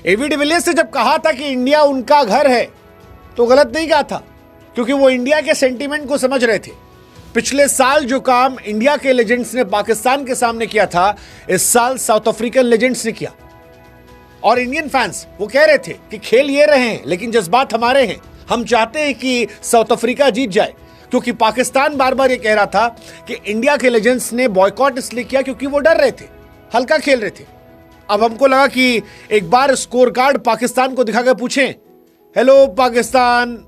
AB de Villiers ने जब कहा था कि इंडिया उनका घर है तो गलत नहीं कहा था, क्योंकि वो इंडिया के सेंटीमेंट को समझ रहे थे। पिछले साल जो काम इंडिया के लेजेंड्स ने पाकिस्तान के सामने किया था, इस साल साउथ अफ्रीकन लेजेंड्स ने किया। और इंडियन फैंस वो कह रहे थे कि खेल ये रहे हैं लेकिन जज्बात हमारे हैं, हम चाहते हैं कि साउथ अफ्रीका जीत जाए, क्योंकि पाकिस्तान बार बार ये कह रहा था कि इंडिया के लेजेंड्स ने बॉयकॉट इसलिए किया क्योंकि वो डर रहे थे, हल्का खेल रहे थे। अब हमको लगा कि एक बार स्कोर कार्ड पाकिस्तान को दिखाकर पूछें, hello Pakistan,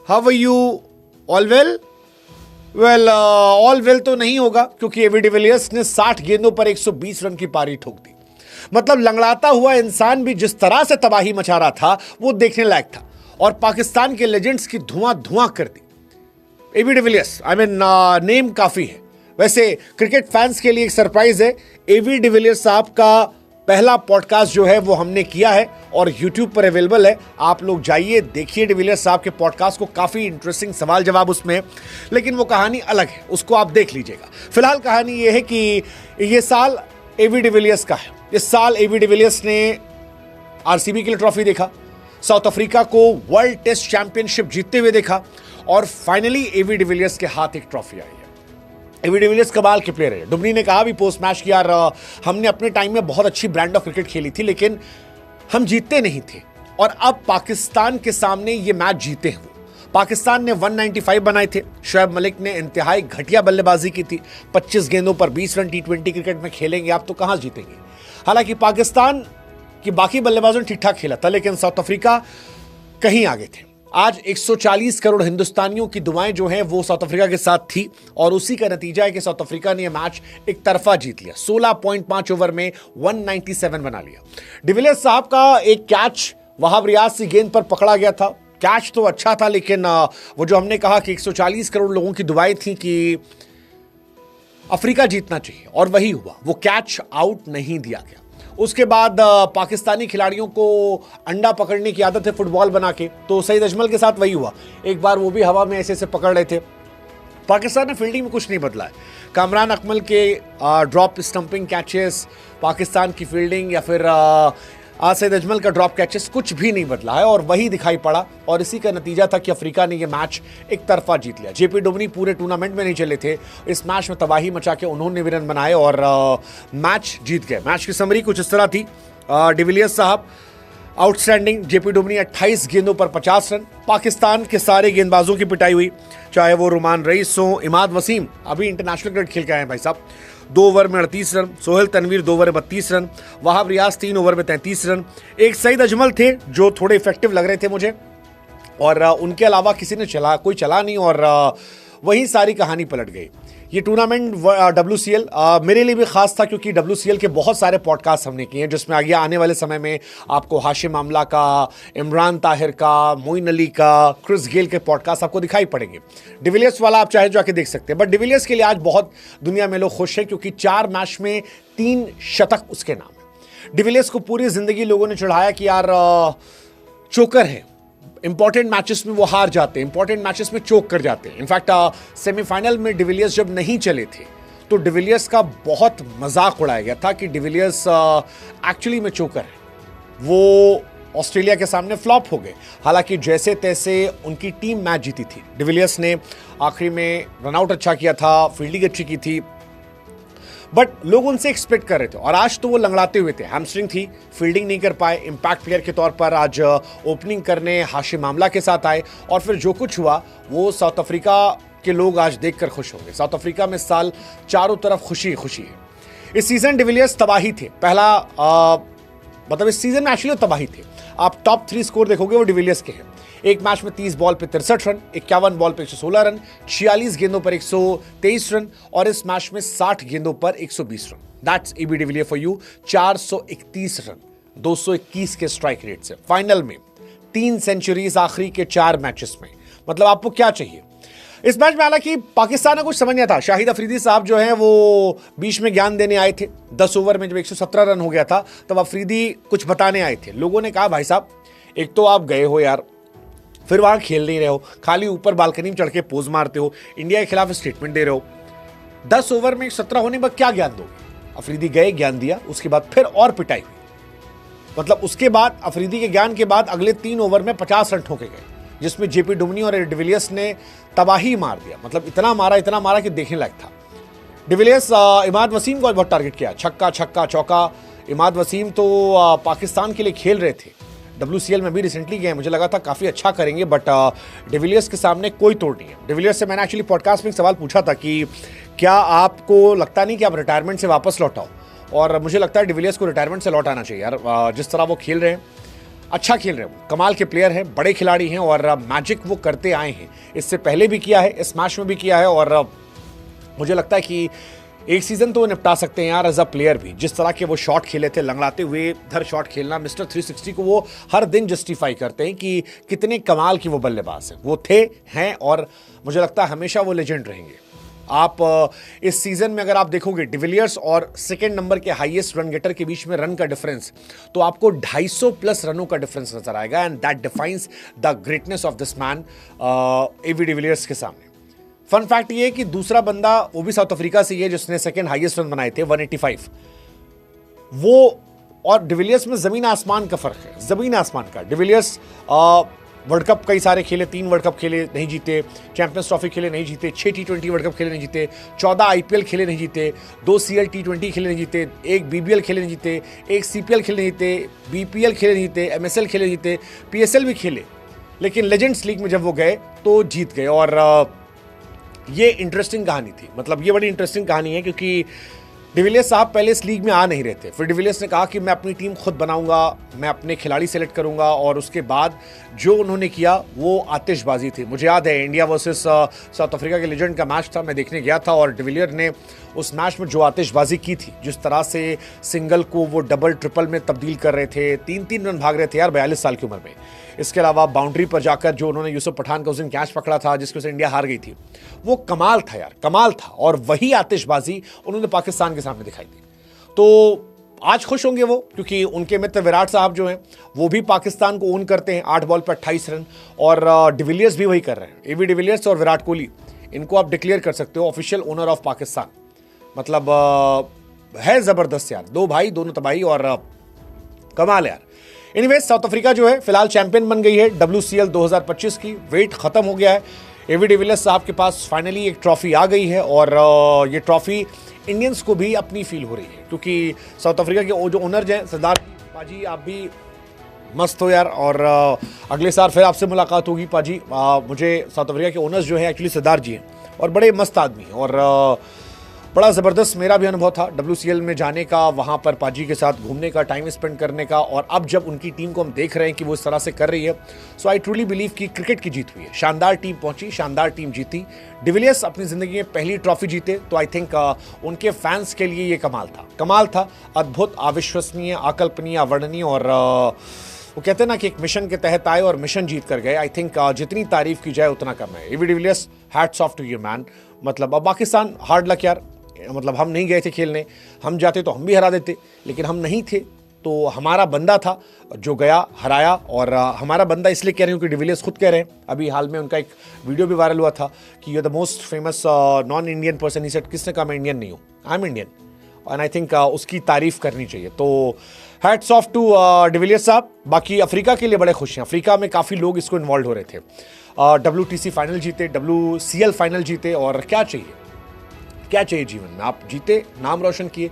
how are you, all well? Well, all well तो नहीं होगा, क्योंकि एबी डिविलियर्स ने 60 गेंदों पर 120 रन की पारी ठोक दी। मतलब लंगड़ाता हुआ इंसान भी जिस तरह से तबाही मचा रहा था वो देखने लायक था, और पाकिस्तान के लेजेंड्स की धुआं धुआं कर दी। AB de Villiers, I mean name काफी है। वैसे क्रिकेट फैंस के लिए एक सरप्राइज है, एबी डिविलियर्स साहब का पहला पॉडकास्ट जो है वो हमने किया है और YouTube पर अवेलेबल है। आप लोग जाइए देखिए डिविलियर्स साहब के पॉडकास्ट को, काफी इंटरेस्टिंग सवाल जवाब उसमें, लेकिन वो कहानी अलग है, उसको आप देख लीजिएगा। फिलहाल कहानी ये है कि ये साल एबी डिविलियर्स का है। इस साल एबी डिविलियर्स ने आरसीबी के लिए ट्रॉफी देखा, साउथ अफ्रीका को वर्ल्ड टेस्ट चैंपियनशिप जीतते हुए देखा, और फाइनली एबी डिविलियर्स के हाथ एक ट्रॉफी आई है। एबी डिविलियर्स कमाल के प्लेयर है। डुमनी ने कहा भी पोस्ट मैच कि यार हमने अपने टाइम में बहुत अच्छी ब्रांड ऑफ क्रिकेट खेली थी लेकिन हम जीतते नहीं थे, और अब पाकिस्तान के सामने ये मैच जीते हैं। पाकिस्तान ने 195 बनाए थे, शोएब मलिक ने इंतहाई घटिया बल्लेबाजी की थी, 25 गेंदों पर 20 रन T20 क्रिकेट में खेलेंगे आप तो कहां जीतेंगे। हालांकि पाकिस्तान की बाकी बल्लेबाजों ने ठीक ठाक खेला था, लेकिन साउथ अफ्रीका कहीं आगे थे। आज 140 करोड़ हिंदुस्तानियों की दुआएं जो हैं वो साउथ अफ्रीका के साथ थी, और उसी का नतीजा है कि साउथ अफ्रीका ने यह मैच एक तरफा जीत लिया। 16.5 ओवर में 197 बना लिया। डिविलियर्स साहब का एक कैच वहाब रियाज की गेंद पर पकड़ा गया था। कैच तो अच्छा था, लेकिन वो जो हमने कहा कि 140 करोड़ लोगों की दुआएं थी कि अफ्रीका जीतना चाहिए, और वही हुआ। वो कैच आउट नहीं दिया गया। उसके बाद पाकिस्तानी खिलाड़ियों को अंडा पकड़ने की आदत है फुटबॉल बना के, तो सईद अजमल के साथ वही हुआ। एक बार वो भी हवा में ऐसे ऐसे पकड़ रहे थे। पाकिस्तान ने फील्डिंग में कुछ नहीं बदला है। कामरान अकमल के ड्रॉप स्टंपिंग कैचेस, पाकिस्तान की फील्डिंग, या फिर सईद अजमल का ड्रॉप कैचेस, कुछ भी नहीं बदला है, और वही दिखाई पड़ा। और इसी का नतीजा था कि अफ्रीका ने यह मैच एक तरफा जीत लिया। जेपी डुमनी पूरे टूर्नामेंट में नहीं चले थे, इस मैच में तबाही मचा के उन्होंने भी रन बनाए और मैच जीत गए। मैच की समरी कुछ इस तरह थी। डिविलियर्स साहब आउटस्टैंडिंग, जेपी डुमनी 28 गेंदों पर 50 रन। पाकिस्तान के सारे गेंदबाजों की पिटाई हुई, चाहे वो रुमान रईस हो, इमाद वसीम अभी इंटरनेशनल क्रिकेट खेल के आए हैं भाई साहब, 2 ओवर में 38 रन। सोहेल तनवीर 2 ओवर में 32 रन। वहाब रियाज 3 ओवर में 33 रन। एक सईद अजमल थे जो थोड़े इफेक्टिव लग रहे थे मुझे, और उनके अलावा किसी ने कोई चला नहीं, और वही सारी कहानी पलट गई। ये टूर्नामेंट WCL मेरे लिए भी खास था, क्योंकि WCL के बहुत सारे पॉडकास्ट हमने किए हैं, जिसमें आगे आने वाले समय में आपको हाशिम आमला का, इमरान ताहिर का, मोइन अली का, क्रिस गेल के पॉडकास्ट आपको दिखाई पड़ेंगे। डिविलियर्स वाला आप चाहे जाके देख सकते हैं, बट डिविलियर्स के लिए आज बहुत दुनिया में लोग खुश हैं, क्योंकि 4 मैच में 3 शतक उसके नाम है। डिविलियर्स को पूरी जिंदगी लोगों ने चढ़ाया कि यार चोकर है, इंपॉर्टेंट मैचेस में वो हार जाते हैं, इंपॉर्टेंट मैचेस में चोक कर जाते हैं। इनफैक्ट सेमीफाइनल में डिविलियर्स जब नहीं चले थे तो डिविलियर्स का बहुत मजाक उड़ाया गया था कि डिविलियर्स एक्चुअली में चोकर है। वो ऑस्ट्रेलिया के सामने फ्लॉप हो गए। हालांकि जैसे तैसे उनकी टीम मैच जीती थी। डिविलियर्स ने आखिरी में रनआउट अच्छा किया था, फील्डिंग अच्छी की थी, बट लोग उनसे एक्सपेक्ट कर रहे थे, और आज तो वो लंगड़ाते हुए थे। हैमस्ट्रिंग थी, फील्डिंग नहीं कर पाए। इंपैक्ट प्लेयर के तौर पर आज ओपनिंग करने हाशिम आमला के साथ आए, और फिर जो कुछ हुआ वो साउथ अफ्रीका के लोग आज देखकर खुश होंगे। साउथ अफ्रीका में इस साल चारों तरफ खुशी खुशी है। इस सीजन डिविलियर्स तबाही थे। पहला मतलब इस सीजन में एक्चुअली तबाही थे। आप टॉप 3 स्कोर देखोगे वो डिविलियर्स के हैं। एक मैच में 30 बॉल पे 63 रन, 51 बॉल पे 116 रन, 46 गेंदों पर 123 रन, और इस मैच में 60 गेंदों पर 120 run. That's AB de Villiers for you. 431 run 221 के स्ट्राइक रेट से फाइनल में 3 सेंचुरीज आखिरी के 4 मैचेस में। मतलब आपको क्या चाहिए इस मैच में? हालांकि पाकिस्तान ने कुछ समझ नहीं था। शाहिद अफरीदी साहब जो हैं वो बीच में ज्ञान देने आए थे। 10 ओवर में जब 117 रन हो गया था तब अफरीदी कुछ बताने आए थे। लोगों ने कहा भाई साहब एक तो आप गए हो यार, फिर वहां खेल नहीं रहे हो, खाली ऊपर बालकनी में चढ़ के पोज मारते हो, इंडिया के खिलाफ स्टेटमेंट दे रहे हो। 10 ओवर में 17 होने पर क्या ज्ञान दोगे? अफरीदी गए, ज्ञान दिया, उसके बाद फिर और पिटाई हुई। मतलब उसके बाद अफरीदी के ज्ञान के बाद अगले 3 ओवर में 50 रन ठोके गए, जिसमें जेपी डुमनी और डिविलियर्स ने तबाही मार दिया। मतलब इतना मारा कि देखने लायक था। डिविलियर्स इमाद वसीम को बहुत टारगेट किया, छक्का छक्का चौका। इमाद वसीम तो पाकिस्तान के लिए खेल रहे थे, WCL में भी रिसेंटली गए, मुझे लगा था काफ़ी अच्छा करेंगे, बट डिविलियर्स के सामने कोई तोड़ नहीं है। डिविलियर्स से मैंने एक्चुअली पॉडकास्ट में एक सवाल पूछा था कि क्या आपको लगता नहीं कि आप रिटायरमेंट से वापस लौटाओ, और मुझे लगता है डिविलियर्स को रिटायरमेंट से लौट आना चाहिए यार। जिस तरह वो खेल रहे हैं, अच्छा खेल रहे हैं, कमाल के प्लेयर हैं, बड़े खिलाड़ी हैं, और मैजिक वो करते आए हैं। इससे पहले भी किया है, इस मैच में भी किया है, और मुझे लगता है कि एक सीजन तो वो निपटा सकते हैं यार एज अ प्लेयर भी। जिस तरह के वो शॉट खेले थे, लंगड़ाते हुए इधर शॉट खेलना, मिस्टर 360 को वो हर दिन जस्टिफाई करते हैं कि कितने कमाल की वो बल्लेबाज हैं। वो थे, हैं, और मुझे लगता है हमेशा वो लेजेंड रहेंगे। आप इस सीजन में अगर आप देखोगे डिविलियर्स और सेकंड नंबर के हाईएस्ट रन गेटर के बीच में रन का डिफरेंस, तो आपको 250 प्लस रनों का डिफरेंस नजर आएगा, and that defines the greatness of this man AV de Villiers के सामने। फन फैक्ट ये है कि दूसरा बंदा वो भी साउथ अफ्रीका से ही है जिसने सेकंड हाईएस्ट रन बनाए थे 185। वो और डिविलियर्स में जमीन आसमान का फर्क है, जमीन आसमान का। डिविलियर्स वर्ल्ड कप कई सारे खेले, 3 वर्ल्ड कप खेले नहीं जीते, चैंपियंस ट्रॉफी खेले नहीं जीते, 6 T20 वर्ल्ड कप खेले नहीं जीते, 14 IPL खेले नहीं जीते, 2 CL T20 खेले नहीं जीते, 1 BBL खेले नहीं जीते, 1 CPL खेले नहीं जीते, BPL खेले नहीं जीते, MSL खेले नहीं जीते, PSL भी खेले, लेकिन लेजेंड्स लीग में जब वो गए तो जीत गए। और ये इंटरेस्टिंग कहानी थी, मतलब ये बड़ी इंटरेस्टिंग कहानी है, क्योंकि डिविलियर्स साहब पहले इस लीग में आ नहीं रहे थे। फिर डिविलियर्स ने कहा कि मैं अपनी टीम खुद बनाऊंगा, मैं अपने खिलाड़ी सेलेक्ट करूंगा, और उसके बाद जो उन्होंने किया वो आतिशबाजी थी। मुझे याद है इंडिया वर्सेस साउथ अफ्रीका के लेजेंड का मैच था, मैं देखने गया था, और डिविलियर ने उस मैच में जो आतिशबाजी की थी, जिस तरह से सिंगल को वो डबल ट्रिपल में तब्दील कर रहे थे, 3-3 रन भाग रहे थे यार 42 साल की उम्र में। इसके अलावा बाउंड्री पर जाकर जो उन्होंने यूसुफ पठान का उस दिन कैच पकड़ा था जिसकी वजह से इंडिया हार गई थी, वो कमाल था यार, कमाल था। और वही आतिशबाजी उन्होंने पाकिस्तान के सामने दिखाई दी। तो आज खुश होंगे वो, क्योंकि उनके मित्र विराट साहब जो हैं वो भी पाकिस्तान को ओन करते हैं 8 बॉल पर 28 रन, और डिविलियर्स भी वही कर रहे हैं। एवी डिविलियर्स और विराट कोहली, इनको आप डिक्लेयर कर सकते हो ऑफिशियल ओनर ऑफ पाकिस्तान। मतलब है जबरदस्त यार, 2 भाई दोनों तबाही, और कमाल है यार। एनीवेज, साउथ अफ्रीका जो है फिलहाल चैंपियन बन गई है WCL 2025 की। वेट खत्म हो गया है, एवी डिविलियर्स साहब के पास फाइनली एक ट्रॉफी आ गई है, और ये ट्रॉफी इंडियंस को भी अपनी फील हो रही है, क्योंकि साउथ अफ्रीका के जो ओनर हैं सरदार पाजी, आप भी मस्त हो यार, और अगले साल फिर आपसे मुलाकात होगी पाजी। मुझे साउथ अफ्रीका के ओनर्स जो हैं एक्चुअली सरदार जी हैं, और बड़े मस्त आदमी हैं, और बड़ा ज़बरदस्त मेरा भी अनुभव था WCL में जाने का, वहाँ पर पाजी के साथ घूमने का, टाइम स्पेंड करने का। और अब जब उनकी टीम को हम देख रहे हैं कि वो इस तरह से कर रही है, सो आई ट्रूली बिलीव कि क्रिकेट की जीत हुई है। शानदार टीम पहुंची, शानदार टीम जीती। डिविलियर्स अपनी ज़िंदगी में पहली ट्रॉफी जीते, तो आई थिंक उनके फैंस के लिए ये कमाल था, अद्भुत, अविश्वसनीय, अकल्पनीय, अवर्णनीय। और वो कहते हैं ना कि एक मिशन के तहत आए और मिशन जीत कर गए। आई थिंक जितनी तारीफ की जाए उतना कम है। AB de Villiers, hats off to you man. मतलब अब पाकिस्तान हार्ड लक यार, मतलब हम नहीं गए थे खेलने, हम जाते तो हम भी हरा देते, लेकिन हम नहीं थे, तो हमारा बंदा था जो गया, हराया। और हमारा बंदा इसलिए कह रहे हैं क्योंकि डिविलियर्स खुद कह रहे हैं, अभी हाल में उनका एक वीडियो भी वायरल हुआ था कि you are the most famous non Indian person. He said, किसने कहा मैं इंडियन नहीं हूँ, I am Indian. And I think उसकी तारीफ करनी चाहिए। तो हैट्स ऑफ टू डिविलियर्स साहब। बाकी अफ्रीका के लिए बड़े खुश हैं, अफ्रीका में काफ़ी लोग इसको इन्वॉल्व हो रहे थे। WTC फाइनल जीते, WCL फाइनल जीते, और क्या चाहिए जीवन में, आप जीते, नाम रोशन किए।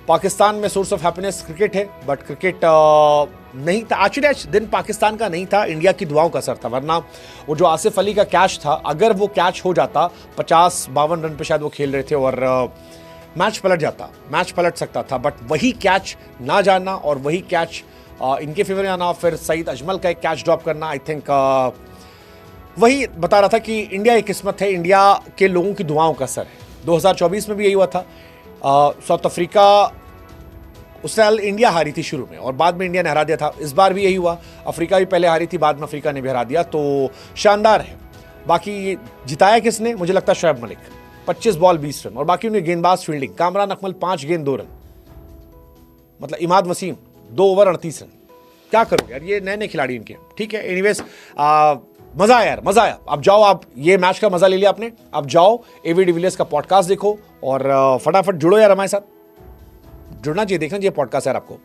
पाकिस्तान में सोर्स ऑफ हैप्पीनेस क्रिकेट है, बट क्रिकेट नहीं था आज दिन, पाकिस्तान का नहीं था, इंडिया की दुआओं का असर था। वरना वो जो आसिफ अली का कैच था, अगर वो कैच हो जाता, 50-52 रन पे शायद वो खेल रहे थे, और मैच पलट जाता, मैच पलट सकता था। बट वही कैच ना जाना, और वही कैच इनके फेवर में आना, फिर सईद अजमल का एक कैच ड्रॉप करना, आई थिंक वही बता रहा था कि इंडिया की किस्मत है, इंडिया के लोगों की दुआओं का असर है। 2024 में भी यही हुआ था। साउथ अफ्रीका, उस साल इंडिया हारी थी शुरू में, और बाद में इंडिया ने हरा दिया था। इस बार भी यही हुआ, अफ्रीका भी पहले हारी थी, बाद में अफ्रीका ने भी हरा दिया। तो शानदार है। बाकी जिताया किसने, मुझे लगता है शोएब मलिक, 25 बॉल 20 रन, और बाकी उन्हें गेंदबाज फील्डिंग, कामरान अकमल 5 गेंद 2 रन, मतलब इमाद वसीम 2 ओवर 38 रन। क्या करो यार, ये नए नए खिलाड़ी इनके, ठीक है। एनीवेज, मजा आया यार, मजा आया। अब जाओ, आप ये मैच का मजा ले लिया आपने, अब जाओ एवी डिविलियर्स का पॉडकास्ट देखो, और फटाफट जुड़ो यार हमारे साथ। जुड़ना चाहिए, देखना चाहिए पॉडकास्ट यार आपको।